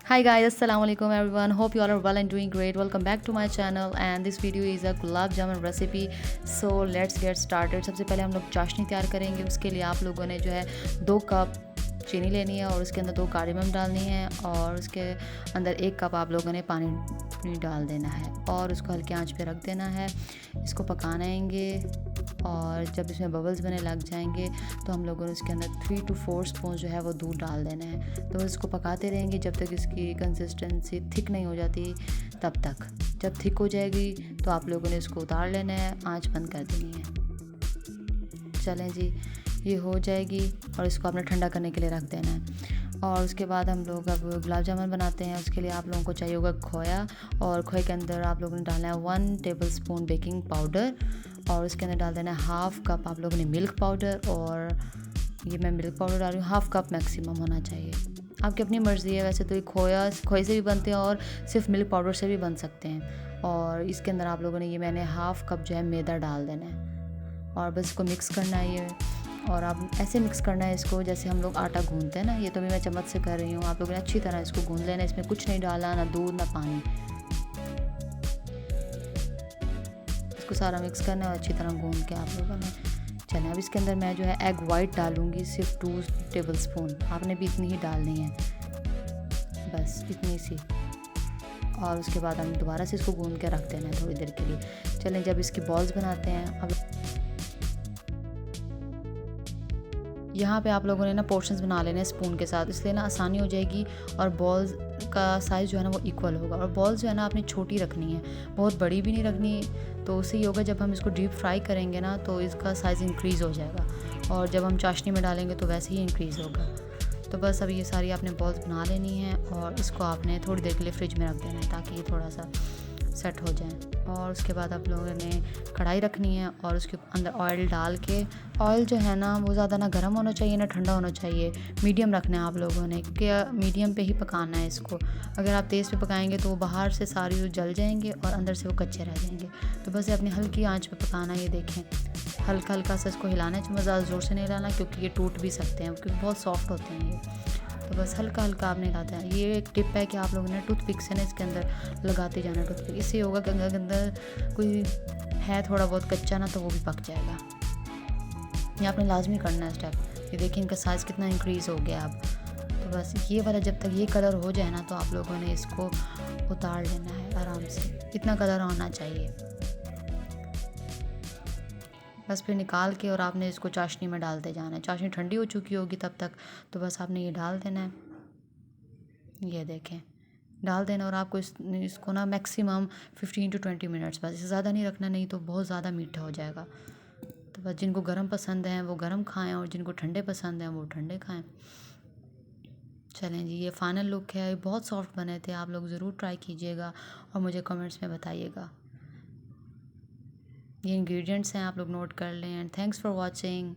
Hi guys, assalamu alaikum everyone. Hope you all are well and doing great. Welcome back to my channel and this video is a gulab jamun recipe. So let's get started. सबसे पहले हम लोग चाशनी तैयार करेंगे। उसके लिए आप लोगों ने जो है 2 कप चीनी लेनी है और उसके अंदर 2 कार्डमम डालनी है और उसके अंदर 1 कप आप लोगों ने पानी डाल देना है और उसको हल्के आंच पे रख देना है। इसको पकाएंगे और जब इसमें बबल्स बने लग जाएंगे तो हम लोगों ने इसके अंदर 3 to 4 स्पून जो है वो दूध डाल देना है। तो इसको पकाते रहेंगे जब तक इसकी कंसिस्टेंसी थिक नहीं हो जाती तब तक। जब थिक हो जाएगी तो आप लोगों ने इसको उतार लेना है, आंच बंद कर देनी है। चलें जी, ये हो जाएगी और इसको आपने ठंडा करने के लिए रख देना है। और उसके बाद हम लोग अब गुलाब जामुन बनाते हैं। उसके लिए आप लोगों को चाहिए होगा खोया और खोए के अंदर आप लोगों ने डालना है 1 टेबलस्पून बेकिंग पाउडर और उसके अंदर डाल देना है 1/2 कप आप लोगों ने मिल्क पाउडर। और ये मैं मिल्क पाउडर डाल रही हूँ, 1/2 कप मैक्सिमम होना चाहिए। आपकी अपनी मर्ज़ी है, वैसे तो ये खोए से भी बनते हैं और सिर्फ मिल्क पाउडर से भी बन सकते हैं। और इसके अंदर आप लोगों ने मैंने 1/2 कप जो है मैदा डाल देना है और बस इसको मिक्स करना है ये। और आप ऐसे मिक्स करना है इसको जैसे हम लोग आटा गूंथते हैं ना। ये तो भी मैं चम्मच से कर रही हूँ, आप लोगों ने अच्छी तरह इसको गूंथ लेना है। इसमें कुछ नहीं डाला, ना दूध ना पानी। इसको सारा मिक्स करना है और अच्छी तरह गूंथ के आप लोगों ने चलें। अब इसके अंदर मैं जो है एग वाइट डालूँगी, सिर्फ 2 टेबलस्पून। आपने भी इतनी ही डालनी है, बस इतनी सी। और उसके बाद हम दोबारा से इसको गूंथ के रख देना है थोड़ी देर के लिए। चलें, जब इसकी बॉल्स बनाते हैं। अब यहाँ पे आप लोगों ने ना पोर्शंस बना लेने हैं स्पून के साथ, इसलिए ना आसानी हो जाएगी और बॉल्स का साइज़ जो है ना वो इक्वल होगा। और बॉल्स जो है ना आपने छोटी रखनी है, बहुत बड़ी भी नहीं रखनी। तो उससे ही होगा, जब हम इसको डीप फ्राई करेंगे ना तो इसका साइज़ इंक्रीज़ हो जाएगा और जब हम चाशनी में डालेंगे तो वैसे ही इंक्रीज़ होगा। तो बस अब ये सारी आपने बॉल्स बना लेनी है और इसको आपने थोड़ी देर के लिए फ्रिज में रख देना है ताकि ये थोड़ा सा सेट हो जाए। और उसके बाद आप लोगों ने कढ़ाई रखनी है और उसके अंदर ऑयल डाल के, ऑयल जो है ना वो ज़्यादा ना गर्म होना चाहिए ना ठंडा होना चाहिए, मीडियम रखना है आप लोगों ने, क्योंकि मीडियम पे ही पकाना है इसको। अगर आप तेज़ पे पकाएंगे तो वो बाहर से सारी जल जाएंगे और अंदर से वो कच्चे रह जाएंगे। तो बस अपनी हल्की आंच पे पकाना है। ये देखें, हल्का हल्का सा इसको हिलाना है, ज़्यादा ज़ोर से नहीं हिलाना क्योंकि ये टूट भी सकते हैं क्योंकि बहुत सॉफ्ट होते हैं ये। तो बस हल्का हल्का आपने हिलाते हैं। ये एक टिप है कि आप लोगों ने टूथपिक से ना इसके अंदर लगाते जाना टूथपिक। इससे होगा कि अगर अंदर कोई है थोड़ा बहुत कच्चा ना तो वो भी पक जाएगा। ये आपने लाजमी करना है स्टेप। ये देखिए इनका साइज़ कितना इंक्रीज़ हो गया अब। तो बस ये वाला जब तक ये कलर हो जाए ना तो आप लोगों ने इसको उतार लेना है आराम से। इतना कलर होना चाहिए बस। फिर निकाल के और आपने इसको चाशनी में डालते जाना है। चाशनी ठंडी हो चुकी होगी तब तक, तो बस आपने ये डाल देना है। ये देखें, डाल देना। और आपको इसको ना मैक्सिमम 15 to 20 मिनट्स, बस इससे ज़्यादा नहीं रखना, नहीं तो बहुत ज़्यादा मीठा हो जाएगा। तो बस जिनको गर्म पसंद हैं वो गर्म खाएं और जिनको ठंडे पसंद हैं वो ठंडे खाएं। चलें जी, ये फाइनल लुक है। बहुत सॉफ्ट बने थे, आप लोग ज़रूर ट्राई कीजिएगा और मुझे कमेंट्स में बताइएगा। ये इंग्रेडिएंट्स हैं, आप लोग नोट कर लें। And thanks for watching.